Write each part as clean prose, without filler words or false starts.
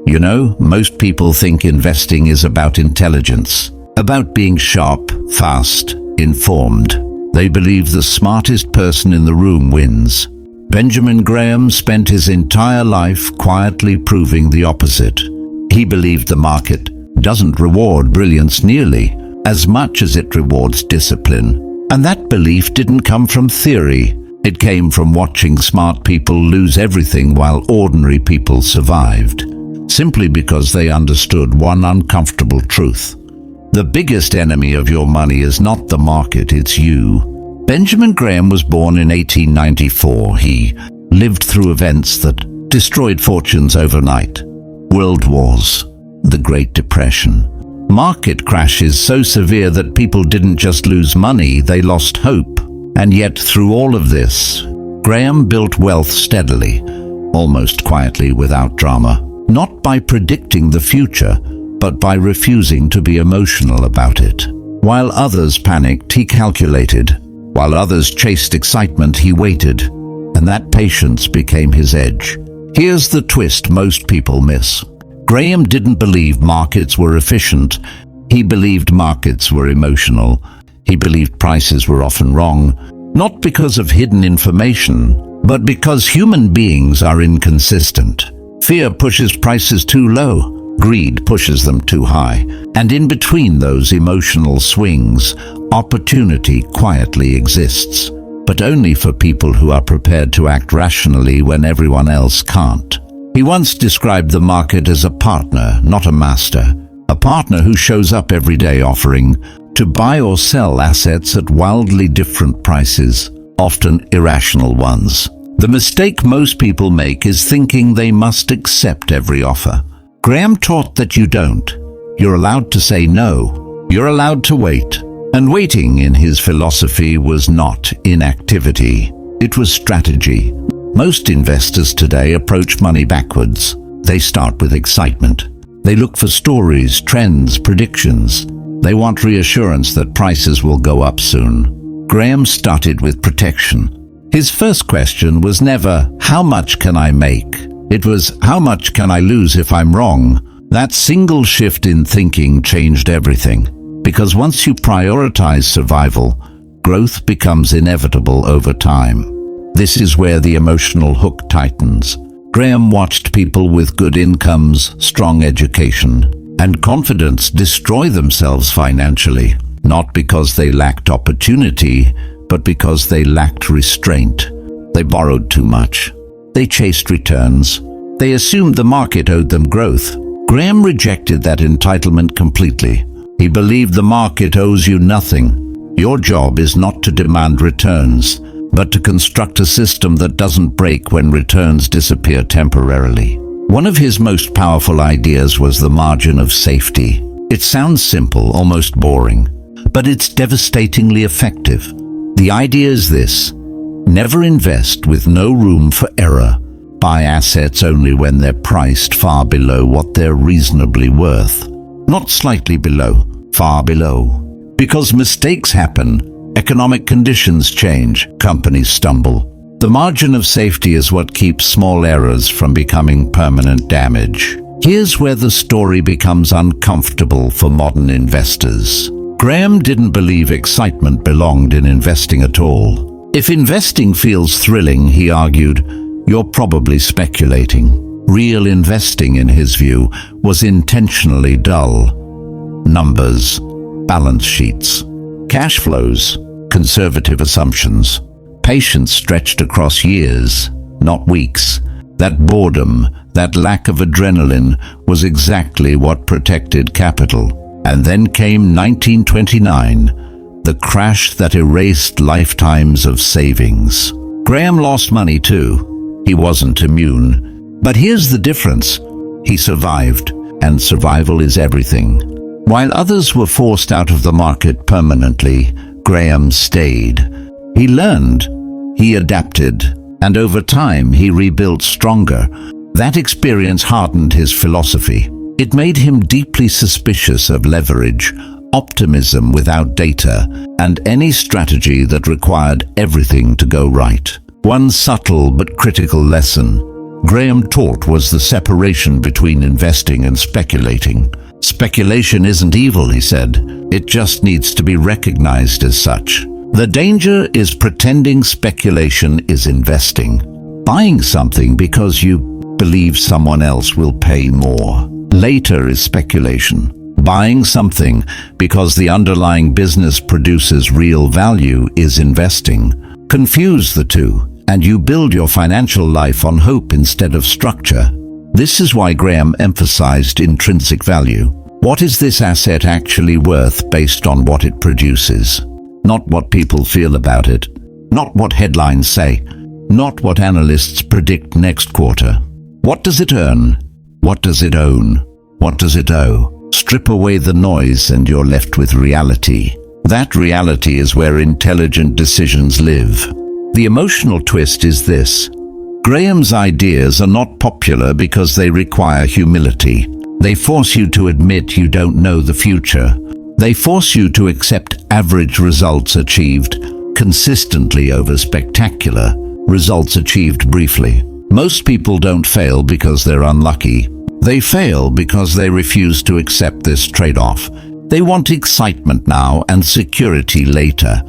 You know, most people think investing is about intelligence, about being sharp, fast, informed. They believe the smartest person in the room wins. Benjamin Graham spent his entire life quietly proving the opposite. He believed the market doesn't reward brilliance nearly as much as it rewards discipline. And that belief didn't come from theory. It came from watching smart people lose everything while ordinary people survived, simply because they understood one uncomfortable truth. The biggest enemy of your money is not the market, it's you. Benjamin Graham was born in 1894. He lived through events that destroyed fortunes overnight. World wars, the Great Depression, market crashes so severe that people didn't just lose money, they lost hope. And yet, through all of this, Graham built wealth steadily, almost quietly, without drama. Not by predicting the future, but by refusing to be emotional about it. While others panicked, he calculated. While others chased excitement, he waited. And that patience became his edge. Here's the twist most people miss. Graham didn't believe markets were efficient. He believed markets were emotional. He believed prices were often wrong, not because of hidden information, but because human beings are inconsistent. Fear pushes prices too low, greed pushes them too high, and in between those emotional swings, opportunity quietly exists, but only for people who are prepared to act rationally when everyone else can't. He once described the market as a partner, not a master, a partner who shows up every day offering to buy or sell assets at wildly different prices, often irrational ones. The mistake most people make is thinking they must accept every offer. Graham taught that you don't. You're allowed to say no. You're allowed to wait. And waiting, in his philosophy, was not inactivity. It was strategy. Most investors today approach money backwards. They start with excitement. They look for stories, trends, predictions. They want reassurance that prices will go up soon. Graham started with protection. His first question was never, how much can I make? It was, how much can I lose if I'm wrong? That single shift in thinking changed everything. Because once you prioritize survival, growth becomes inevitable over time. This is where the emotional hook tightens. Graham watched people with good incomes, strong education, and confidence destroy themselves financially, not because they lacked opportunity, but because they lacked restraint. They borrowed too much. They chased returns. They assumed the market owed them growth. Graham rejected that entitlement completely. He believed the market owes you nothing. Your job is not to demand returns, but to construct a system that doesn't break when returns disappear temporarily. One of his most powerful ideas was the margin of safety. It sounds simple, almost boring, but it's devastatingly effective. The idea is this: never invest with no room for error. Buy assets only when they're priced far below what they're reasonably worth. Not slightly below, far below. Because mistakes happen. Economic conditions change, companies stumble. The margin of safety is what keeps small errors from becoming permanent damage. Here's where the story becomes uncomfortable for modern investors. Graham didn't believe excitement belonged in investing at all. If investing feels thrilling, he argued, you're probably speculating. Real investing, in his view, was intentionally dull. Numbers, balance sheets, cash flows, conservative assumptions, patience stretched across years, not weeks. That boredom, that lack of adrenaline, was exactly what protected capital. And then came 1929, the crash that erased lifetimes of savings. Graham lost money too. He wasn't immune. But here's the difference. He survived, and survival is everything. While others were forced out of the market permanently, Graham stayed. He learned, he adapted, and over time he rebuilt stronger. That experience hardened his philosophy. It made him deeply suspicious of leverage, optimism without data, and any strategy that required everything to go right. One subtle but critical lesson: Graham taught was the separation between investing and speculating. Speculation isn't evil, he said. It just needs to be recognized as such. The danger is pretending speculation is investing. Buying something because you believe someone else will pay more later is speculation. Buying something because the underlying business produces real value is investing. Confuse the two, and you build your financial life on hope instead of structure. This is why Graham emphasized intrinsic value. What is this asset actually worth based on what it produces? Not what people feel about it. Not what headlines say. Not what analysts predict next quarter. What does it earn? What does it own? What does it owe? Strip away the noise and you're left with reality. That reality is where intelligent decisions live. The emotional twist is this. Graham's ideas are not popular because they require humility. They force you to admit you don't know the future. They force you to accept average results achieved consistently over spectacular results achieved briefly. Most people don't fail because they're unlucky. They fail because they refuse to accept this trade-off. They want excitement now and security later.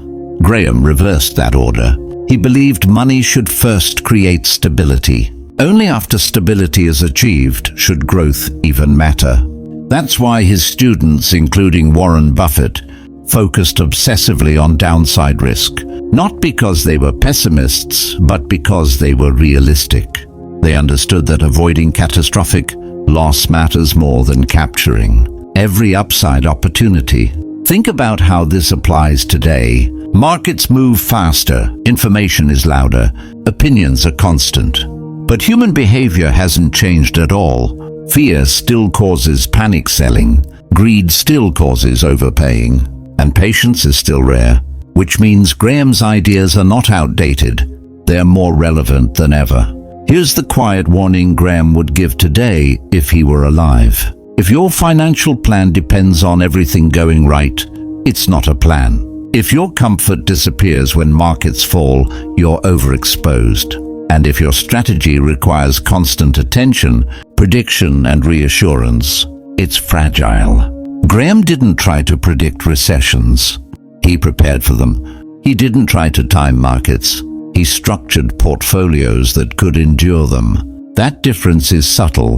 Graham reversed that order. He believed money should first create stability. Only after stability is achieved should growth even matter. That's why his students, including Warren Buffett, focused obsessively on downside risk. Not because they were pessimists, but because they were realistic. They understood that avoiding catastrophic loss matters more than capturing every upside opportunity. Think about how this applies today. Markets move faster, information is louder, opinions are constant. But human behavior hasn't changed at all. Fear still causes panic selling, greed still causes overpaying, and patience is still rare, which means Graham's ideas are not outdated, they're more relevant than ever. Here's the quiet warning Graham would give today if he were alive. If your financial plan depends on everything going right, it's not a plan. If your comfort disappears when markets fall, you're overexposed. And if your strategy requires constant attention, prediction, and reassurance, it's fragile. Graham didn't try to predict recessions. He prepared for them. He didn't try to time markets. He structured portfolios that could endure them. That difference is subtle,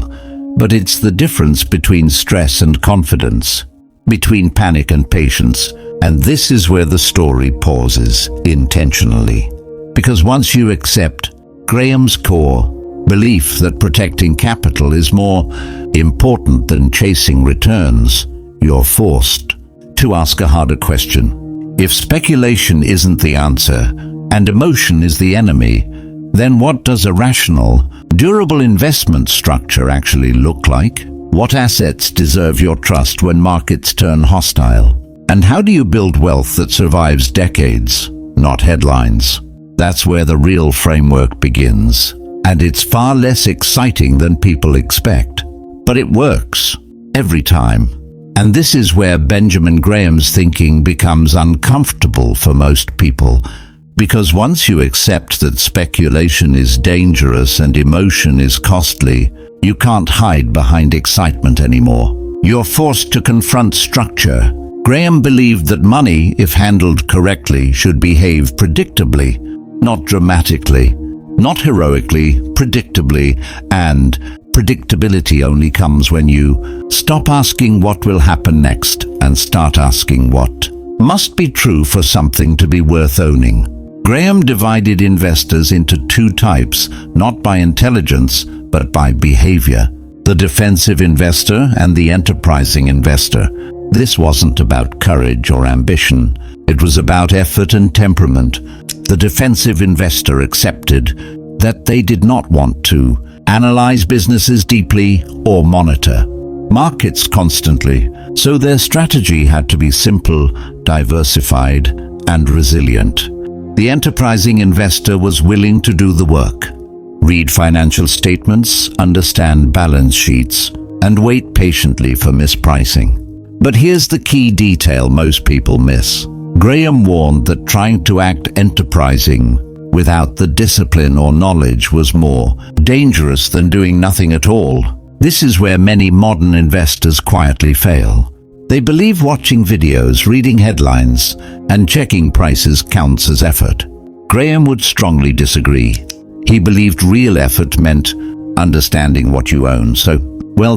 but it's the difference between stress and confidence, between panic and patience. And this is where the story pauses intentionally. Because once you accept Graham's core belief that protecting capital is more important than chasing returns, you're forced to ask a harder question. If speculation isn't the answer and emotion is the enemy, then what does a rational, durable investment structure actually look like? What assets deserve your trust when markets turn hostile? And how do you build wealth that survives decades, not headlines? That's where the real framework begins. And it's far less exciting than people expect. But it works, every time. And this is where Benjamin Graham's thinking becomes uncomfortable for most people. Because once you accept that speculation is dangerous and emotion is costly, you can't hide behind excitement anymore. You're forced to confront structure. Graham believed that money, if handled correctly, should behave predictably, not dramatically, not heroically, predictably, and predictability only comes when you stop asking what will happen next and start asking what must be true for something to be worth owning. Graham divided investors into two types, not by intelligence, but by behavior. The defensive investor and the enterprising investor. This wasn't about courage or ambition. It was about effort and temperament. The defensive investor accepted that they did not want to analyze businesses deeply or monitor markets constantly, so their strategy had to be simple, diversified, and resilient. The enterprising investor was willing to do the work, read financial statements, understand balance sheets, and wait patiently for mispricing. But here's the key detail most people miss. Graham warned that trying to act enterprising without the discipline or knowledge was more dangerous than doing nothing at all. This is where many modern investors quietly fail. They believe watching videos, reading headlines, and checking prices counts as effort. Graham would strongly disagree. He believed real effort meant understanding what you own, so,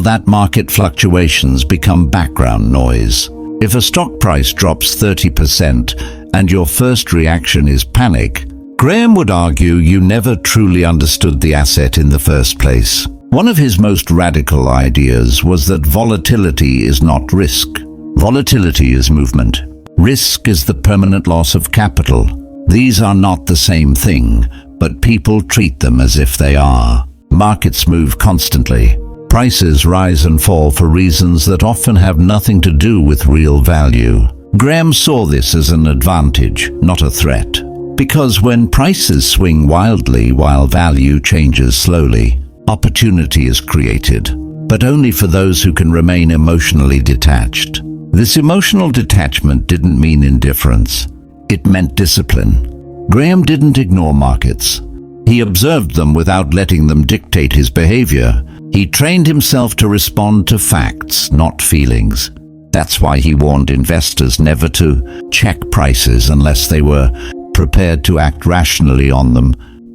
that market fluctuations become background noise. If a stock price drops 30% and your first reaction is panic, Graham would argue you never truly understood the asset in the first place. One of his most radical ideas was that volatility is not risk. Volatility is movement. Risk is the permanent loss of capital. These are not the same thing, but people treat them as if they are. Markets move constantly. Prices rise and fall for reasons that often have nothing to do with real value. Graham saw this as an advantage, not a threat. Because when prices swing wildly while value changes slowly, opportunity is created, but only for those who can remain emotionally detached. This emotional detachment didn't mean indifference. It meant discipline. Graham didn't ignore markets. He observed them without letting them dictate his behavior. He trained himself to respond to facts, not feelings. That's why he warned investors never to check prices unless they were prepared to act rationally on them.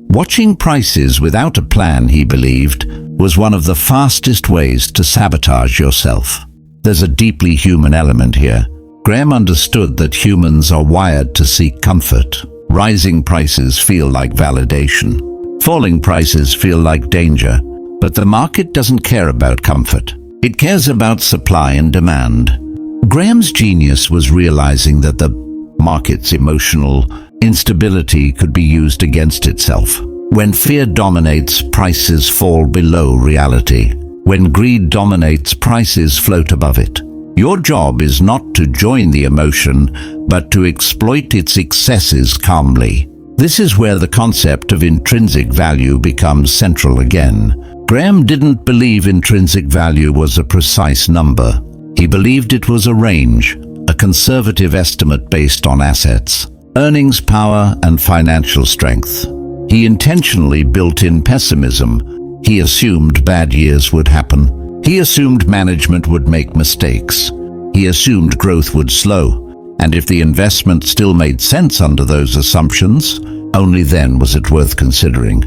Watching prices without a plan, he believed, was one of the fastest ways to sabotage yourself. There's a deeply human element here. Graham understood that humans are wired to seek comfort. Rising prices feel like validation. Falling prices feel like danger. But the market doesn't care about comfort. It cares about supply and demand. Graham's genius was realizing that the market's emotional instability could be used against itself. When fear dominates, prices fall below reality. When greed dominates, prices float above it. Your job is not to join the emotion, but to exploit its excesses calmly. This is where the concept of intrinsic value becomes central again. Graham didn't believe intrinsic value was a precise number. He believed it was a range, a conservative estimate based on assets, earnings power, and financial strength. He intentionally built in pessimism. He assumed bad years would happen. He assumed management would make mistakes. He assumed growth would slow. And if the investment still made sense under those assumptions, only then was it worth considering.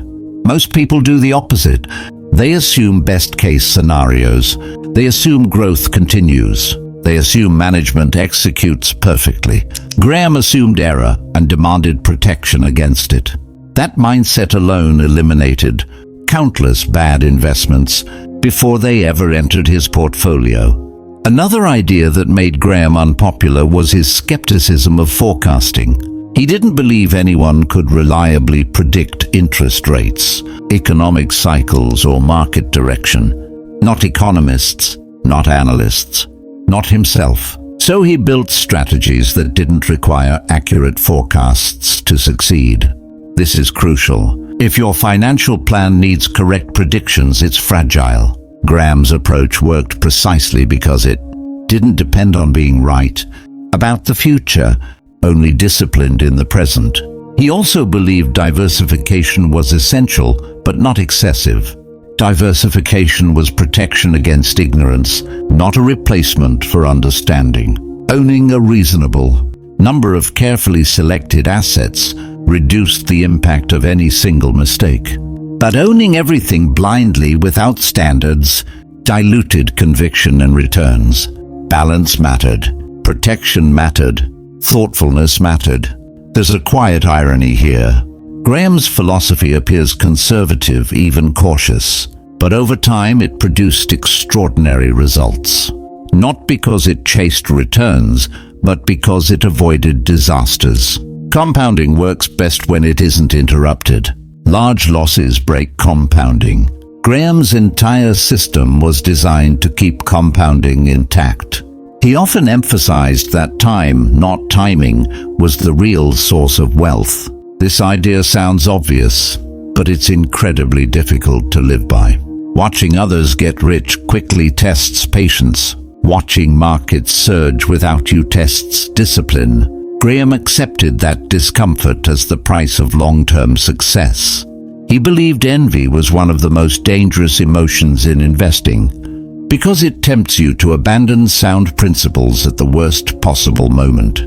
Most people do the opposite. They assume best-case scenarios. They assume growth continues. They assume management executes perfectly. Graham assumed error and demanded protection against it. That mindset alone eliminated countless bad investments before they ever entered his portfolio. Another idea that made Graham unpopular was his skepticism of forecasting. He didn't believe anyone could reliably predict interest rates, economic cycles, or market direction. Not economists, not analysts, not himself. So he built strategies that didn't require accurate forecasts to succeed. This is crucial. If your financial plan needs correct predictions, it's fragile. Graham's approach worked precisely because it didn't depend on being right about the future, only disciplined in the present. He also believed diversification was essential, but not excessive. Diversification was protection against ignorance, not a replacement for understanding. Owning a reasonable number of carefully selected assets reduced the impact of any single mistake. But owning everything blindly without standards diluted conviction and returns. Balance mattered. Protection mattered. Thoughtfulness mattered. There's a quiet irony here. Graham's philosophy appears conservative, even cautious, but over time it produced extraordinary results. Not because it chased returns, but because it avoided disasters. Compounding works best when it isn't interrupted. Large losses break compounding. Graham's entire system was designed to keep compounding intact. He often emphasized that time, not timing, was the real source of wealth. This idea sounds obvious, but it's incredibly difficult to live by. Watching others get rich quickly tests patience. Watching markets surge without you tests discipline. Graham accepted that discomfort as the price of long-term success. He believed envy was one of the most dangerous emotions in investing, because it tempts you to abandon sound principles at the worst possible moment.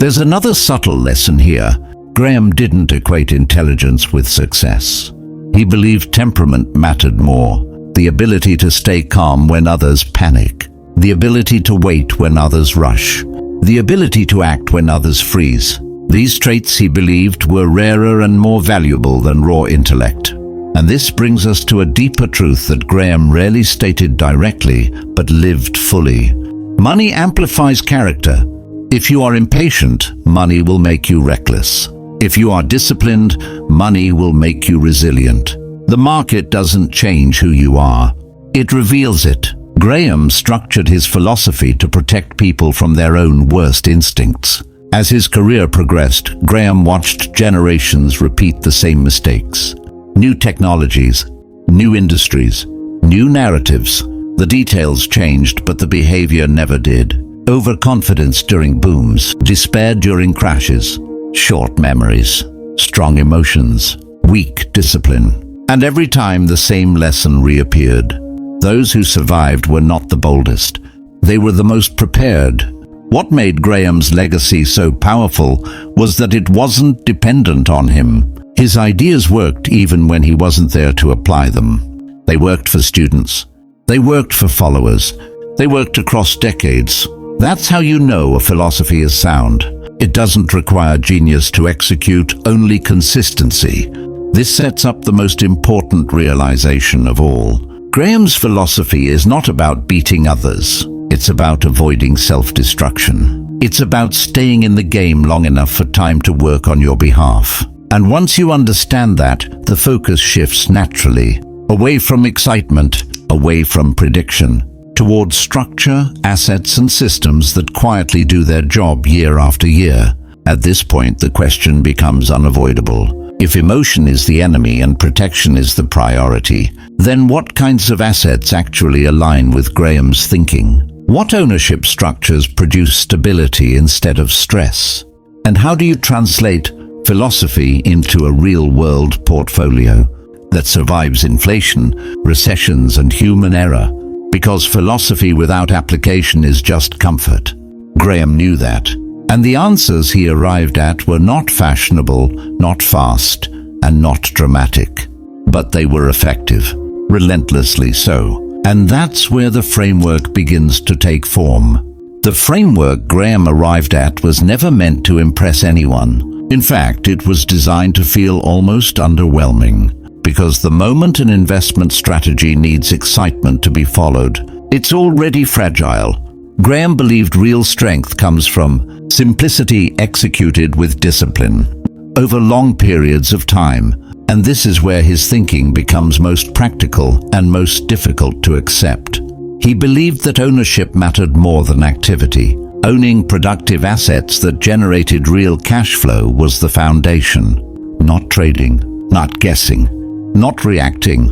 There's another subtle lesson here. Graham didn't equate intelligence with success. He believed temperament mattered more, the ability to stay calm when others panic, the ability to wait when others rush, the ability to act when others freeze. These traits, he believed, were rarer and more valuable than raw intellect. And this brings us to a deeper truth that Graham rarely stated directly, but lived fully. Money amplifies character. If you are impatient, money will make you reckless. If you are disciplined, money will make you resilient. The market doesn't change who you are. It reveals it. Graham structured his philosophy to protect people from their own worst instincts. As his career progressed, Graham watched generations repeat the same mistakes. New technologies, new industries, new narratives. The details changed, but the behavior never did. Overconfidence during booms, despair during crashes, short memories, strong emotions, weak discipline. And every time the same lesson reappeared. Those who survived were not the boldest. They were the most prepared. What made Graham's legacy so powerful was that it wasn't dependent on him. His ideas worked even when he wasn't there to apply them. They worked for students. They worked for followers. They worked across decades. That's how you know a philosophy is sound. It doesn't require genius to execute, only consistency. This sets up the most important realization of all. Graham's philosophy is not about beating others. It's about avoiding self-destruction. It's about staying in the game long enough for time to work on your behalf. And once you understand that, the focus shifts naturally, away from excitement, away from prediction, towards structure, assets, and systems that quietly do their job year after year. At this point, the question becomes unavoidable. If emotion is the enemy and protection is the priority, then what kinds of assets actually align with Graham's thinking? What ownership structures produce stability instead of stress? And how do you translate philosophy into a real-world portfolio that survives inflation, recessions, and human error? Because philosophy without application is just comfort. Graham knew that. And the answers he arrived at were not fashionable, not fast, and not dramatic. But they were effective, relentlessly so. And that's where the framework begins to take form. The framework Graham arrived at was never meant to impress anyone. In fact, it was designed to feel almost underwhelming. Because the moment an investment strategy needs excitement to be followed, it's already fragile. Graham believed real strength comes from simplicity executed with discipline, over long periods of time, and this is where his thinking becomes most practical and most difficult to accept. He believed that ownership mattered more than activity. Owning productive assets that generated real cash flow was the foundation. Not trading, not guessing, not reacting.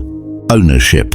Ownership.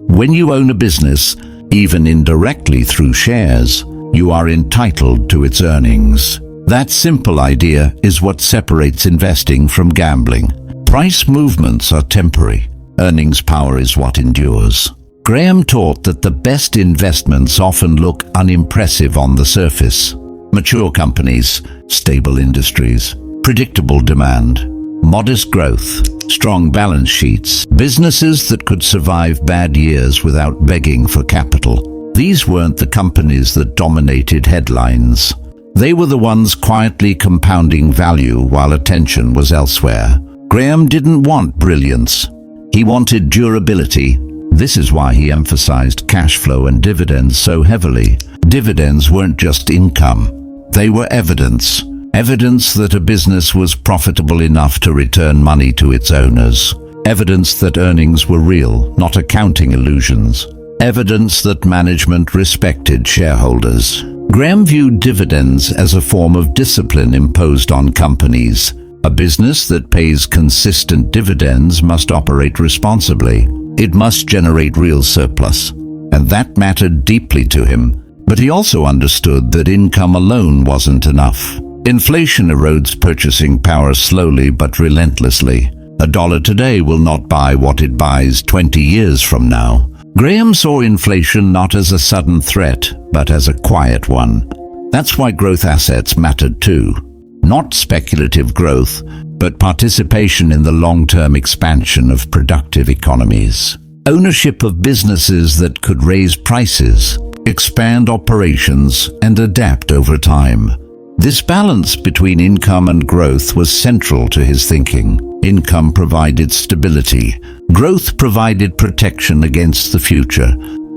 When you own a business, even indirectly through shares, you are entitled to its earnings. That simple idea is what separates investing from gambling. Price movements are temporary. Earnings power is what endures. Graham taught that the best investments often look unimpressive on the surface. Mature companies, stable industries, predictable demand, modest growth, strong balance sheets, businesses that could survive bad years without begging for capital. These weren't the companies that dominated headlines. They were the ones quietly compounding value while attention was elsewhere. Graham didn't want brilliance. He wanted durability. This is why he emphasized cash flow and dividends so heavily. Dividends weren't just income. They were evidence. Evidence that a business was profitable enough to return money to its owners. Evidence that earnings were real, not accounting illusions. Evidence that management respected shareholders. Graham viewed dividends as a form of discipline imposed on companies. A business that pays consistent dividends must operate responsibly. It must generate real surplus. And that mattered deeply to him. But he also understood that income alone wasn't enough. Inflation erodes purchasing power slowly but relentlessly. A dollar today will not buy what it buys 20 years from now. Graham saw inflation not as a sudden threat, but as a quiet one. That's why growth assets mattered too. Not speculative growth, but participation in the long-term expansion of productive economies. Ownership of businesses that could raise prices, expand operations, and adapt over time. This balance between income and growth was central to his thinking. Income provided stability. Growth provided protection against the future.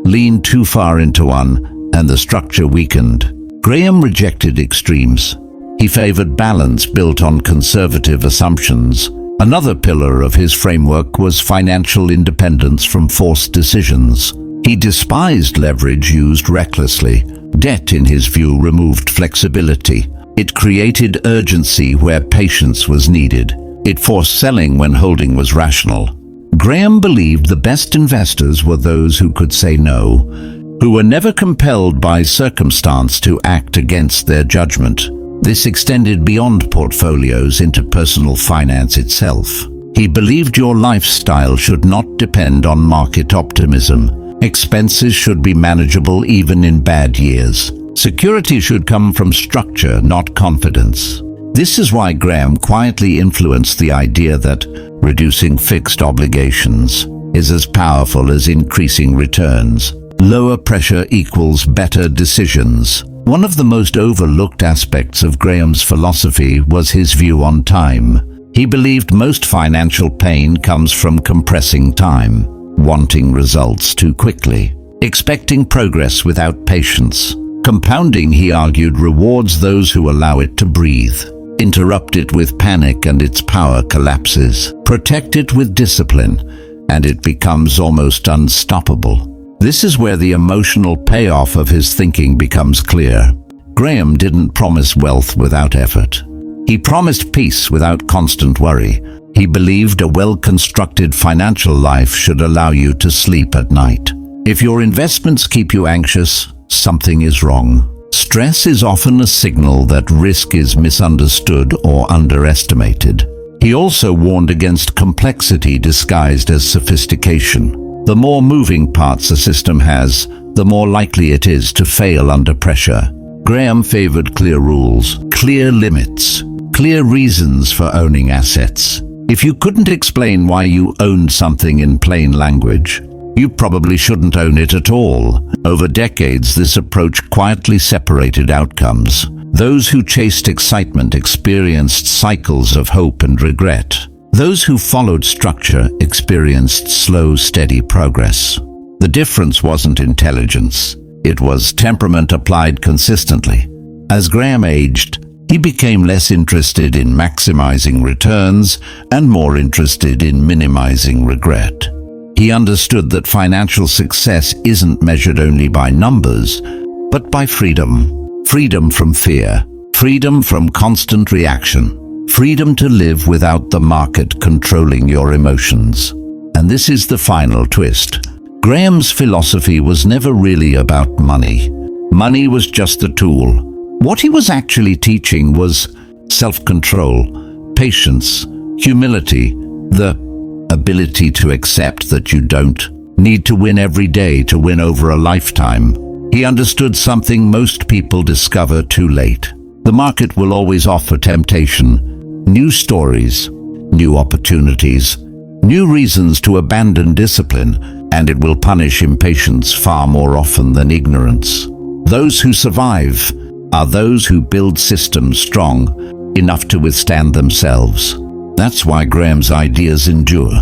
Lean too far into one, and the structure weakened. Graham rejected extremes. He favored balance built on conservative assumptions. Another pillar of his framework was financial independence from forced decisions. He despised leverage used recklessly. Debt, in his view, removed flexibility. It created urgency where patience was needed. It forced selling when holding was rational. Graham believed the best investors were those who could say no, who were never compelled by circumstance to act against their judgment. This extended beyond portfolios into personal finance itself. He believed your lifestyle should not depend on market optimism. Expenses should be manageable even in bad years. Security should come from structure, not confidence. This is why Graham quietly influenced the idea that reducing fixed obligations is as powerful as increasing returns. Lower pressure equals better decisions. One of the most overlooked aspects of Graham's philosophy was his view on time. He believed most financial pain comes from compressing time, wanting results too quickly, expecting progress without patience. Compounding, he argued, rewards those who allow it to breathe. Interrupt it with panic and its power collapses. Protect it with discipline, and it becomes almost unstoppable. This is where the emotional payoff of his thinking becomes clear. Graham didn't promise wealth without effort. He promised peace without constant worry. He believed a well-constructed financial life should allow you to sleep at night. If your investments keep you anxious, something is wrong. Stress is often a signal that risk is misunderstood or underestimated. He also warned against complexity disguised as sophistication. The more moving parts a system has, the more likely it is to fail under pressure. Graham favored clear rules, clear limits, clear reasons for owning assets. If you couldn't explain why you owned something in plain language, you probably shouldn't own it at all. Over decades, this approach quietly separated outcomes. Those who chased excitement experienced cycles of hope and regret. Those who followed structure experienced slow, steady progress. The difference wasn't intelligence. It was temperament applied consistently. As Graham aged, he became less interested in maximizing returns and more interested in minimizing regret. He understood that financial success isn't measured only by numbers, but by freedom. Freedom from fear. Freedom from constant reaction. Freedom to live without the market controlling your emotions. And this is the final twist. Graham's philosophy was never really about money. Money was just a tool. What he was actually teaching was self-control, patience, humility, the ability to accept that you don't need to win every day to win over a lifetime. He understood something most people discover too late. The market will always offer temptation. New stories, new opportunities, new reasons to abandon discipline, and it will punish impatience far more often than ignorance. Those who survive are those who build systems strong enough to withstand themselves. That's why Graham's ideas endure.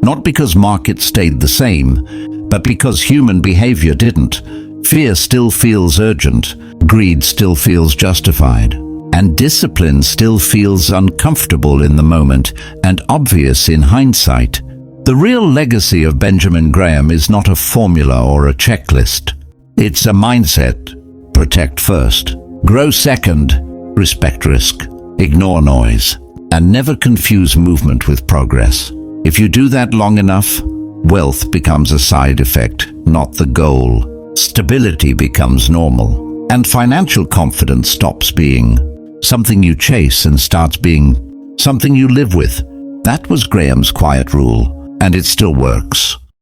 Not because markets stayed the same, but because human behavior didn't. Fear still feels urgent, greed still feels justified. And discipline still feels uncomfortable in the moment and obvious in hindsight. The real legacy of Benjamin Graham is not a formula or a checklist. It's a mindset. Protect first. Grow second. Respect risk. Ignore noise. And never confuse movement with progress. If you do that long enough, wealth becomes a side effect, not the goal. Stability becomes normal. And financial confidence stops being Something you chase and starts being something you live with. That was Graham's quiet rule, and it still works.